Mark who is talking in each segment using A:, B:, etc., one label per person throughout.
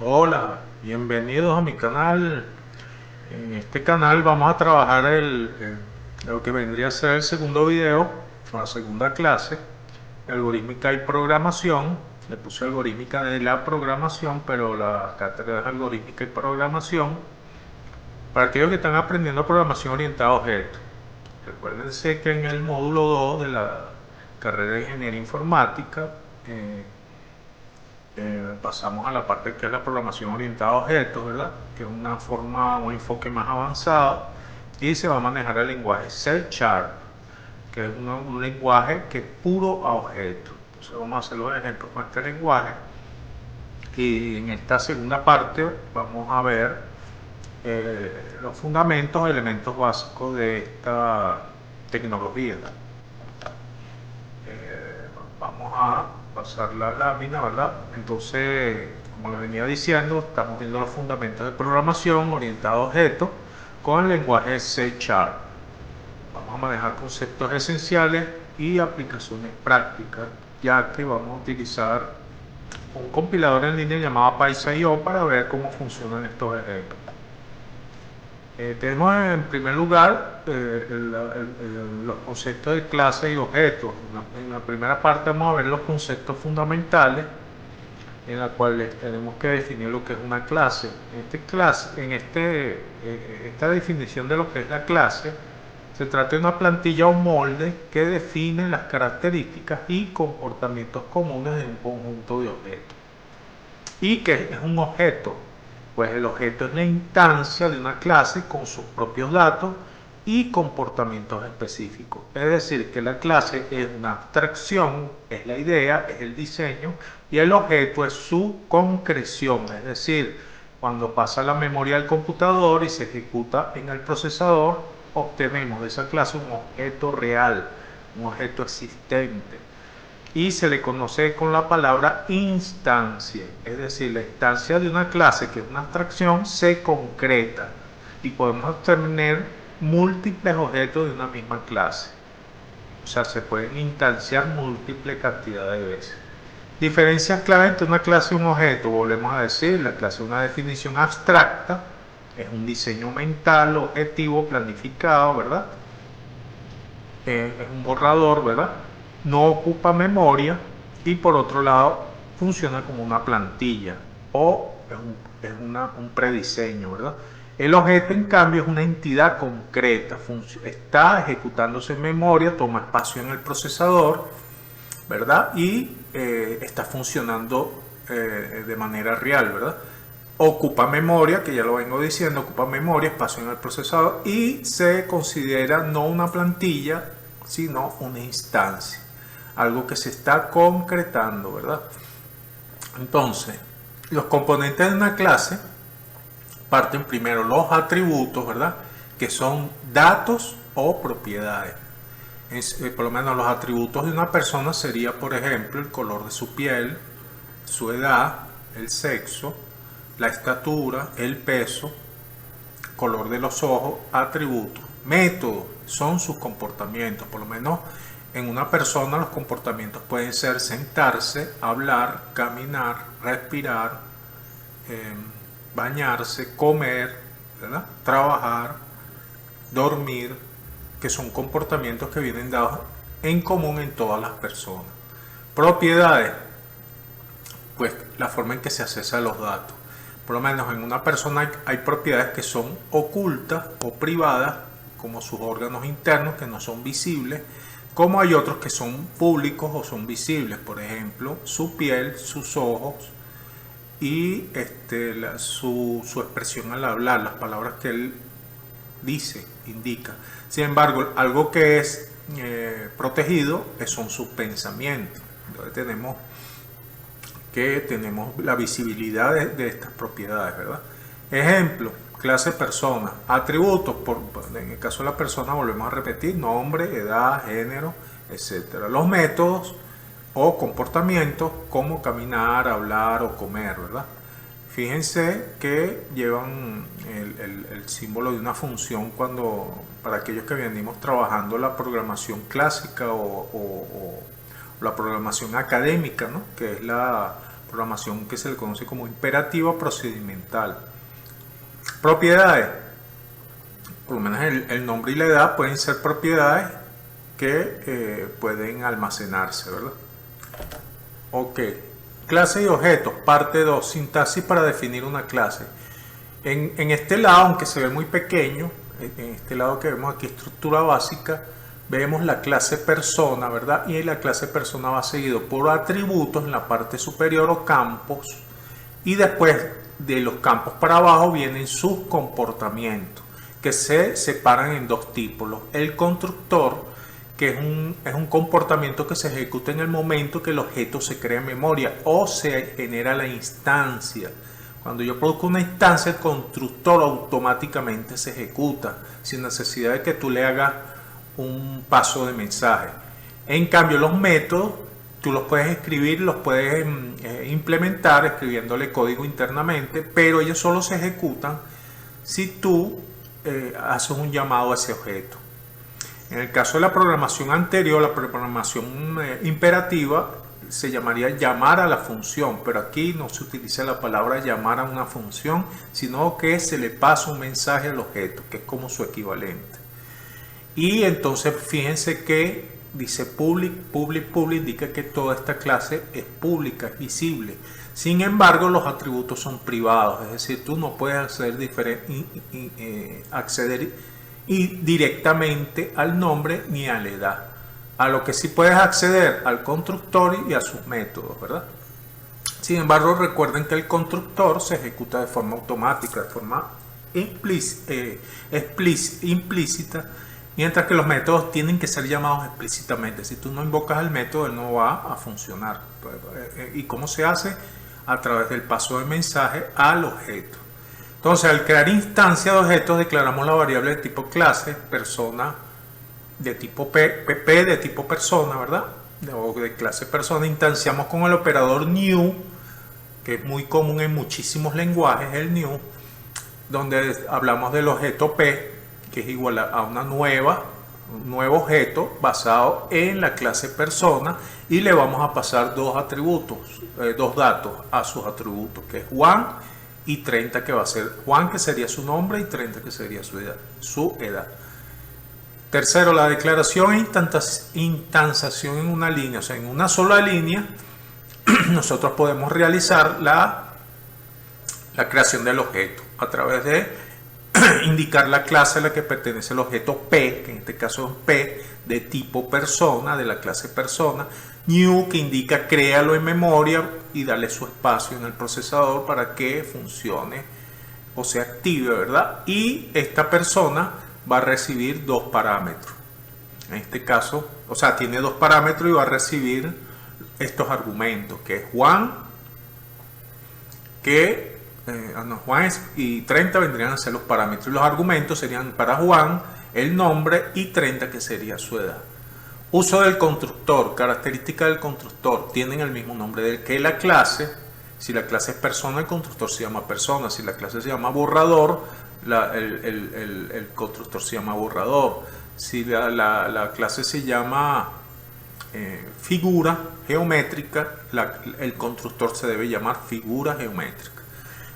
A: Hola, bienvenidos a mi canal. En este canal vamos a trabajar lo que vendría a ser el segundo video, la segunda clase, algorítmica y programación. Le puse algorítmica de la programación, pero la cátedra es algorítmica y programación. Para aquellos que están aprendiendo programación orientada a objetos, recuérdense que en el módulo 2 de la carrera de ingeniería informática, eh, pasamos a la parte que es la programación orientada a objetos, ¿verdad? Que es una forma, un enfoque más avanzado y se va a manejar el lenguaje C Sharp, que es un lenguaje que es puro a objetos. Entonces vamos a hacer los ejemplos con este lenguaje y en esta segunda parte vamos a ver los fundamentos, elementos básicos de esta tecnología. Vamos a pasar la lámina, ¿verdad? Entonces, como les venía diciendo, estamos viendo los fundamentos de programación orientada a objetos con el lenguaje C Sharp. Vamos a manejar conceptos esenciales y aplicaciones prácticas, ya que vamos a utilizar un compilador en línea llamado PySci.io para ver cómo funcionan estos ejemplos. Tenemos en primer lugar los conceptos de clase y objetos. En la primera parte vamos a ver los conceptos fundamentales en la cual tenemos que definir lo que es una clase. Esta definición de lo que es la clase se trata de una plantilla o molde que define las características y comportamientos comunes de un conjunto de objetos. ¿Y qué es un objeto? Pues el objeto es la instancia de una clase con sus propios datos y comportamientos específicos. Es decir, que la clase es una abstracción, es la idea, es el diseño, y el objeto es su concreción. Es decir, cuando pasa a la memoria del computador y se ejecuta en el procesador, obtenemos de esa clase un objeto real, un objeto existente, y se le conoce con la palabra instancia, es decir, la instancia de una clase que es una abstracción se concreta y podemos tener múltiples objetos de una misma clase. O sea, se pueden instanciar múltiples cantidades de veces. Diferencias claves entre una clase y un objeto, volvemos a decir, la clase es una definición abstracta, es un diseño mental, objetivo, planificado, ¿verdad? Es un borrador, ¿verdad? No ocupa memoria y por otro lado funciona como una plantilla o un prediseño, ¿verdad? El objeto, en cambio, es una entidad concreta, está ejecutándose en memoria, toma espacio en el procesador, ¿verdad? Y está funcionando de manera real, ¿verdad? Ocupa memoria, que ya lo vengo diciendo, ocupa memoria, espacio en el procesador y se considera no una plantilla, sino una instancia, algo que se está concretando, ¿verdad? Entonces, los componentes de una clase parten primero los atributos, ¿verdad? Que son datos o propiedades. Por lo menos los atributos de una persona sería, por ejemplo, el color de su piel, su edad, el sexo, la estatura, el peso, color de los ojos, atributos. Métodos son sus comportamientos. Por lo menos en una persona los comportamientos pueden ser sentarse, hablar, caminar, respirar, bañarse, comer, ¿verdad? Trabajar, dormir, que son comportamientos que vienen dados en común en todas las personas. Propiedades, pues la forma en que se accesa los datos. Por lo menos en una persona hay propiedades que son ocultas o privadas, como sus órganos internos que no son visibles, como hay otros que son públicos o son visibles, por ejemplo, su piel, sus ojos y su expresión al hablar, las palabras que él dice, indica. Sin embargo, algo que es protegido son sus pensamientos. Entonces tenemos la visibilidad de estas propiedades, ¿verdad? Ejemplo, clase persona, atributos, en el caso de la persona volvemos a repetir, nombre, edad, género, etcétera. Los métodos o comportamientos como caminar, hablar o comer, ¿verdad? Fíjense que llevan el símbolo de una función para aquellos que venimos trabajando la programación clásica o la programación académica, ¿no? Que es la programación que se le conoce como imperativa procedimental. Propiedades, por lo menos el nombre y la edad pueden ser propiedades que pueden almacenarse, ¿verdad? Ok, clase y objetos, parte 2, sintaxis para definir una clase. En este lado, aunque se ve muy pequeño, en este lado que vemos aquí, estructura básica, vemos la clase persona, ¿verdad? Y la clase persona va seguido por atributos en la parte superior o campos, y después de los campos para abajo vienen sus comportamientos, que se separan en dos tipos. El constructor, que es un comportamiento que se ejecuta en el momento que el objeto se crea en memoria o se genera la instancia. Cuando yo produzco una instancia, el constructor automáticamente se ejecuta sin necesidad de que tú le hagas un paso de mensaje. En cambio, los métodos tú los puedes escribir, los puedes implementar escribiéndole código internamente, pero ellos solo se ejecutan si tú haces un llamado a ese objeto. En el caso de la programación anterior, la programación imperativa, se llamaría llamar a la función, pero aquí no se utiliza la palabra llamar a una función, sino que se le pasa un mensaje al objeto, que es como su equivalente. Y entonces fíjense que dice public, indica que toda esta clase es pública, es visible. Sin embargo, los atributos son privados, es decir, tú no puedes acceder directamente al nombre ni a la edad. A lo que sí puedes acceder al constructor y a sus métodos, ¿verdad? Sin embargo, recuerden que el constructor se ejecuta de forma automática, de forma implícita, mientras que los métodos tienen que ser llamados explícitamente. Si tú no invocas el método, él no va a funcionar. ¿Y cómo se hace? A través del paso de mensaje al objeto. Entonces, al crear instancia de objetos, declaramos la variable de tipo clase, persona de tipo P de tipo persona, ¿verdad? O de clase persona. Instanciamos con el operador new, que es muy común en muchísimos lenguajes, el new, donde hablamos del objeto P, que es igual a un nuevo objeto basado en la clase persona, y le vamos a pasar dos datos a sus atributos, que es Juan y 30, que va a ser Juan, que sería su nombre, y 30, que sería su edad. Tercero, la declaración e instanciación en una línea, o sea, en una sola línea, nosotros podemos realizar la creación del objeto a través de indicar la clase a la que pertenece el objeto P, que en este caso es P de tipo persona, de la clase persona, new, que indica créalo en memoria y darle su espacio en el procesador para que funcione o se active, ¿verdad? Y esta persona va a recibir dos parámetros. En este caso, o sea, tiene dos parámetros y va a recibir estos argumentos, que es Juan, Juan y 30 vendrían a ser los parámetros. Y los argumentos serían para Juan, el nombre, y 30, que sería su edad. Uso del constructor, característica del constructor, tienen el mismo nombre que la clase. Si la clase es persona, el constructor se llama persona. Si la clase se llama borrador, el constructor se llama borrador. Si la clase se llama figura geométrica, el constructor se debe llamar figura geométrica.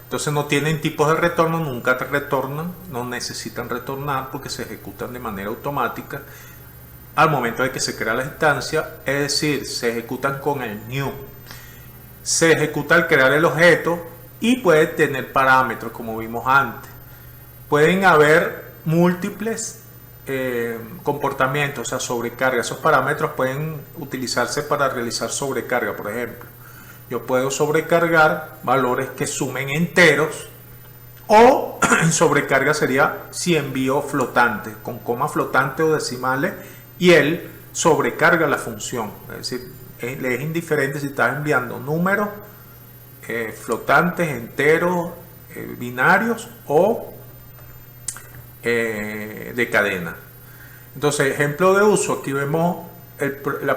A: Entonces no tienen tipos de retorno, nunca retornan, no necesitan retornar porque se ejecutan de manera automática al momento de que se crea la instancia, es decir, se ejecutan con el new. Se ejecuta al crear el objeto y puede tener parámetros, como vimos antes. Pueden haber múltiples comportamientos, o sea, sobrecarga. Esos parámetros pueden utilizarse para realizar sobrecarga, por ejemplo. Yo puedo sobrecargar valores que sumen enteros, o sobrecarga sería si envío flotantes, con coma flotante o decimales, y él sobrecarga la función. Es decir, le es indiferente si estás enviando números flotantes, enteros, binarios o de cadena. Entonces, ejemplo de uso, aquí vemos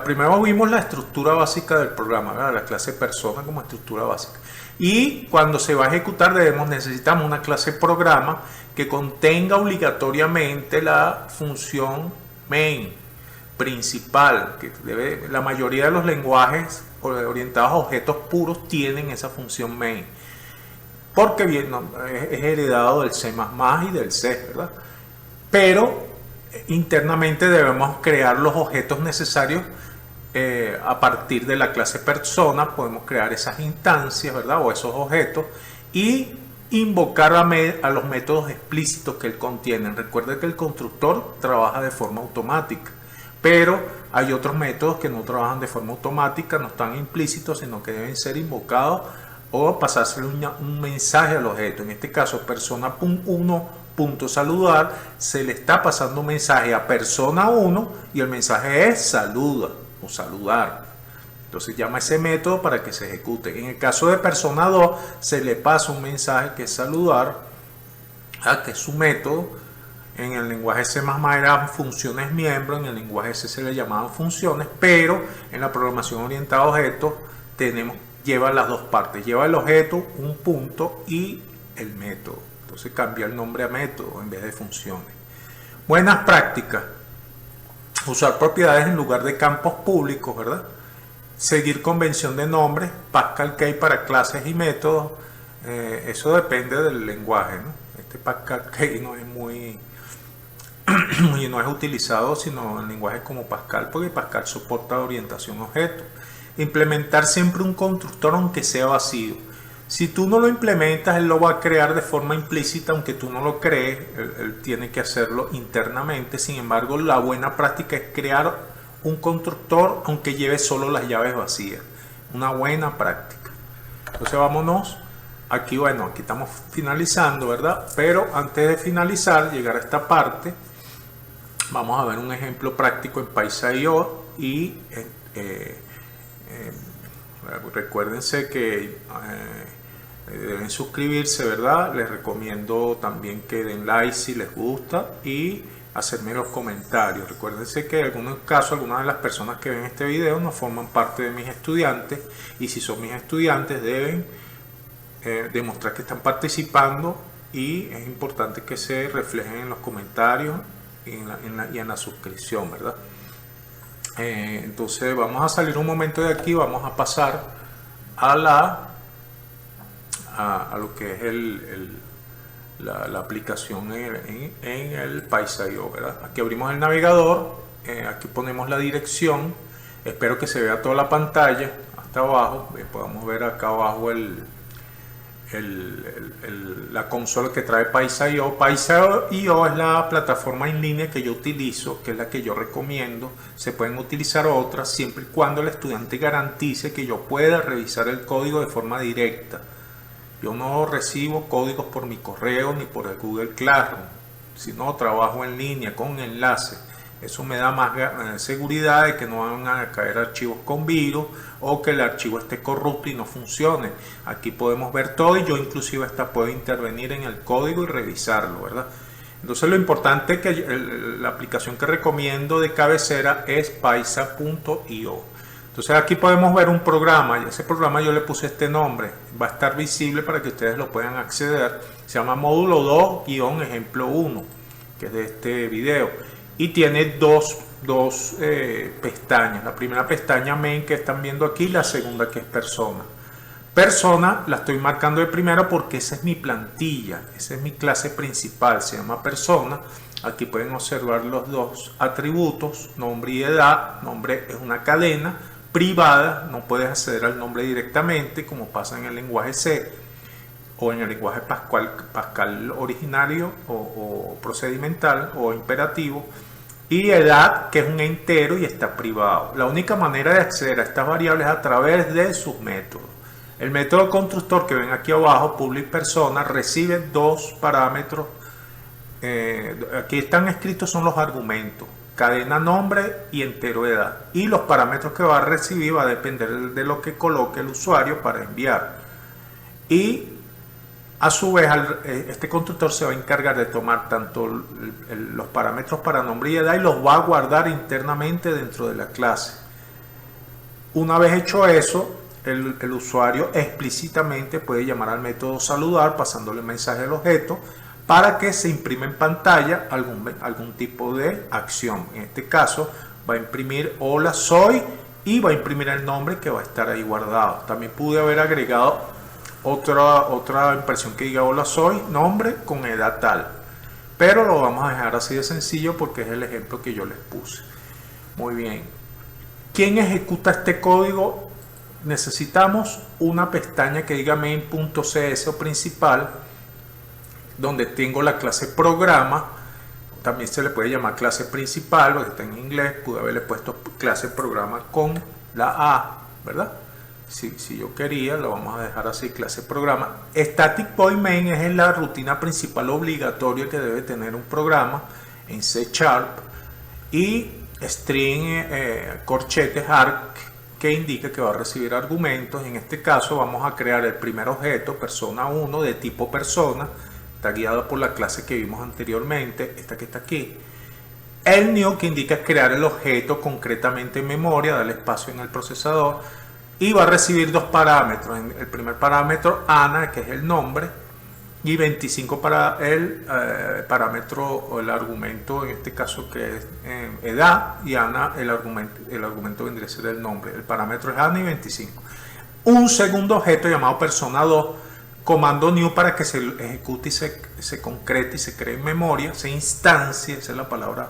A: primero vimos la estructura básica del programa, ¿verdad? La clase persona como estructura básica, y cuando se va a ejecutar necesitamos una clase programa que contenga obligatoriamente la función main principal, que la mayoría de los lenguajes orientados a objetos puros tienen esa función main, porque bien, es heredado del C++ y del C, ¿verdad? Pero internamente debemos crear los objetos necesarios a partir de la clase persona. Podemos crear esas instancias, ¿verdad? O esos objetos y invocar a los métodos explícitos que él contiene. Recuerde que el constructor trabaja de forma automática, pero hay otros métodos que no trabajan de forma automática, no están implícitos, sino que deben ser invocados o pasársele un mensaje al objeto. En este caso, persona1.saludar, se le está pasando un mensaje a persona 1 y el mensaje es saluda o saludar. Entonces llama ese método para que se ejecute. En el caso de persona 2 se le pasa un mensaje que es saludar, que es su método. En el lenguaje C++ eran funciones miembro, en el lenguaje C se le llamaban funciones, pero en la programación orientada a objetos lleva las dos partes. Lleva el objeto, un punto y el método. Entonces cambia el nombre a método en vez de funciones. Buenas prácticas. Usar propiedades en lugar de campos públicos, ¿verdad? Seguir convención de nombres, Pascal Key para clases y métodos. Eso depende del lenguaje, ¿no? Este Pascal Key no es no es utilizado sino en lenguajes como Pascal, porque Pascal soporta orientación a objetos. Implementar siempre un constructor aunque sea vacío. Si tú no lo implementas, él lo va a crear de forma implícita, aunque tú no lo crees, él tiene que hacerlo internamente. Sin embargo, la buena práctica es crear un constructor aunque lleve solo las llaves vacías. Una buena práctica. Entonces vámonos. Aquí, bueno, aquí estamos finalizando, ¿verdad? Pero antes de finalizar, llegar a esta parte, vamos a ver un ejemplo práctico en Paisa.io y recuérdense que deben suscribirse, ¿verdad? Les recomiendo también que den like si les gusta y hacerme los comentarios. Recuérdense que en algunos casos, algunas de las personas que ven este video no forman parte de mis estudiantes, y si son mis estudiantes deben demostrar que están participando, y es importante que se reflejen en los comentarios y en la suscripción, ¿verdad? Entonces vamos a salir un momento de aquí, vamos a pasar a lo que es la aplicación en el Paisa.io, ¿verdad? Aquí abrimos el navegador, aquí ponemos la dirección. Espero que se vea toda la pantalla hasta abajo. Podemos ver acá abajo la consola que trae Paisa.io. Paisa.io es la plataforma en línea que yo utilizo, que es la que yo recomiendo. Se pueden utilizar otras siempre y cuando el estudiante garantice que yo pueda revisar el código de forma directa. Yo no recibo códigos por mi correo ni por el Google Classroom, sino trabajo en línea con enlaces. Eso me da más seguridad de que no van a caer archivos con virus o que el archivo esté corrupto y no funcione. Aquí podemos ver todo y yo inclusive hasta puedo intervenir en el código y revisarlo, ¿verdad? Entonces lo importante es que la aplicación que recomiendo de cabecera es Paisa.io. Entonces aquí podemos ver un programa, y ese programa yo le puse este nombre, va a estar visible para que ustedes lo puedan acceder. Se llama módulo 2-ejemplo 1, que es de este video. Y tiene dos pestañas. La primera pestaña main que están viendo aquí, la segunda que es persona. Persona la estoy marcando de primera porque esa es mi plantilla, esa es mi clase principal, se llama persona. Aquí pueden observar los dos atributos, nombre y edad. Nombre es una cadena privada, no puedes acceder al nombre directamente como pasa en el lenguaje C o en el lenguaje Pascal originario o procedimental o imperativo. Y edad, que es un entero y está privado. La única manera de acceder a estas variables es a través de sus métodos. El método constructor que ven aquí abajo, public persona, recibe dos parámetros. Aquí están escritos, son los argumentos: cadena nombre y entero edad. Y los parámetros que va a recibir va a depender de lo que coloque el usuario para enviar. Y a su vez, este constructor se va a encargar de tomar tanto los parámetros para nombre y edad y los va a guardar internamente dentro de la clase. Una vez hecho eso, el usuario explícitamente puede llamar al método saludar pasándole mensaje al objeto para que se imprima en pantalla algún tipo de acción. En este caso va a imprimir hola soy y va a imprimir el nombre que va a estar ahí guardado. También pude haber agregado otra impresión que diga hola soy, nombre con edad tal, pero lo vamos a dejar así de sencillo porque es el ejemplo que yo les puse. Muy bien, ¿quién ejecuta este código? Necesitamos una pestaña que diga main.cs o principal, donde tengo la clase programa. También se le puede llamar clase principal, porque está en inglés. Pude haberle puesto clase programa con la A, ¿verdad? Si yo quería, lo vamos a dejar así, clase programa. Static Void Main es la rutina principal obligatoria que debe tener un programa en C#. Y string corchetes arg, que indica que va a recibir argumentos. En este caso vamos a crear el primer objeto, persona 1, de tipo persona. Está guiado por la clase que vimos anteriormente, esta que está aquí. El new, que indica crear el objeto concretamente en memoria, darle espacio en el procesador. Y va a recibir dos parámetros. El primer parámetro, Ana, que es el nombre, y 25 para el parámetro o el argumento, en este caso que es edad, y Ana, el argumento vendría a ser el nombre. El parámetro es Ana y 25. Un segundo objeto llamado persona 2, comando new, para que se ejecute y se concrete y se cree en memoria, se instancie, esa es la palabra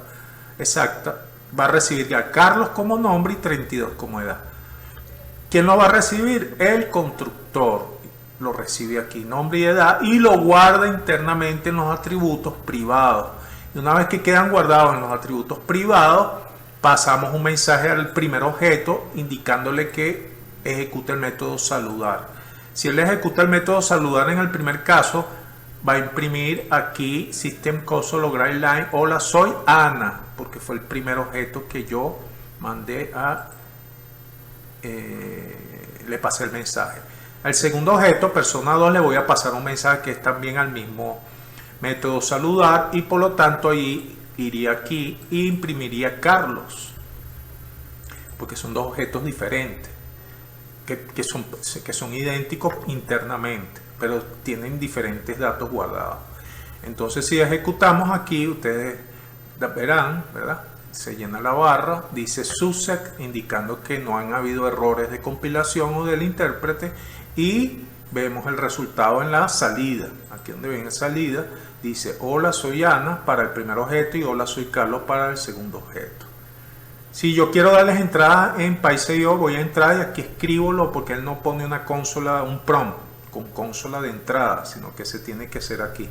A: exacta. Va a recibir ya Carlos como nombre y 32 como edad. ¿Quién lo va a recibir? El constructor. Lo recibe aquí, nombre y edad, y lo guarda internamente en los atributos privados. Y una vez que quedan guardados en los atributos privados, pasamos un mensaje al primer objeto indicándole que ejecute el método saludar. Si él ejecuta el método saludar en el primer caso, va a imprimir aquí System Console Login Line, hola soy Ana, porque fue el primer objeto que yo mandé a le pasé el mensaje. Al segundo objeto, persona 2, le voy a pasar un mensaje que es también al mismo método saludar, y por lo tanto ahí iría aquí e imprimiría Carlos, porque son dos objetos diferentes que son idénticos internamente, pero tienen diferentes datos guardados. Entonces, si ejecutamos aquí, ustedes verán, ¿verdad? Se llena la barra, dice SUSEC, indicando que no han habido errores de compilación o del intérprete, y vemos el resultado en la salida. Aquí donde ven la salida, dice hola soy Ana para el primer objeto y hola soy Carlos para el segundo objeto. Si yo quiero darles entrada en PyCO, voy a entrar y aquí escribo porque él no pone una consola, un prompt con consola de entrada, sino que se tiene que hacer aquí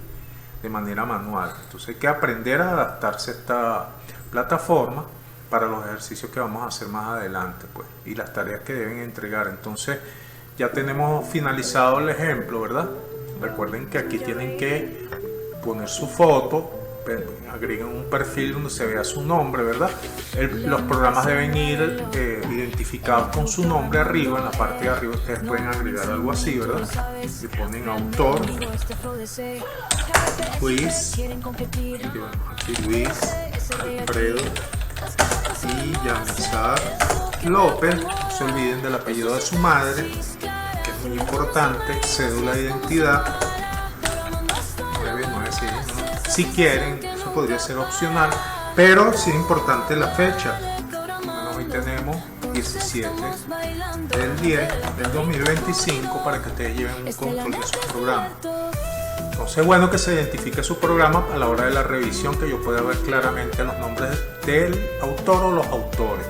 A: de manera manual. Entonces hay que aprender a adaptarse a esta plataforma para los ejercicios que vamos a hacer más adelante, pues, y las tareas que deben entregar. Entonces ya tenemos finalizado el ejemplo, ¿verdad? Recuerden que aquí tienen que poner su foto, agreguen un perfil donde se vea su nombre, ¿verdad? Los programas deben ir identificados con su nombre arriba. En la parte de arriba ustedes pueden agregar algo así, ¿verdad? Le ponen autor, Luis, aquí Luis, Alfredo y Yanizar López. No se olviden del apellido de su madre, que es muy importante. Cédula de identidad. Si quieren, eso podría ser opcional, pero sí es importante la fecha. Bueno, hoy tenemos 17 del 10 del 2025 para que ustedes lleven un control de su programa. Entonces es bueno que se identifique su programa a la hora de la revisión, que yo pueda ver claramente los nombres del autor o los autores,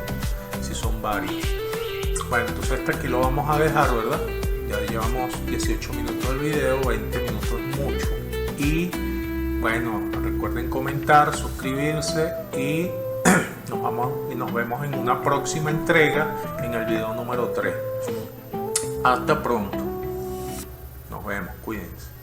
A: si son varios. Bueno, entonces hasta aquí lo vamos a dejar, ¿verdad? Ya llevamos 18 minutos del video, 20 minutos es mucho. Y bueno, recuerden comentar, suscribirse y nos vemos en una próxima entrega en el video número 3. Hasta pronto. Nos vemos, cuídense.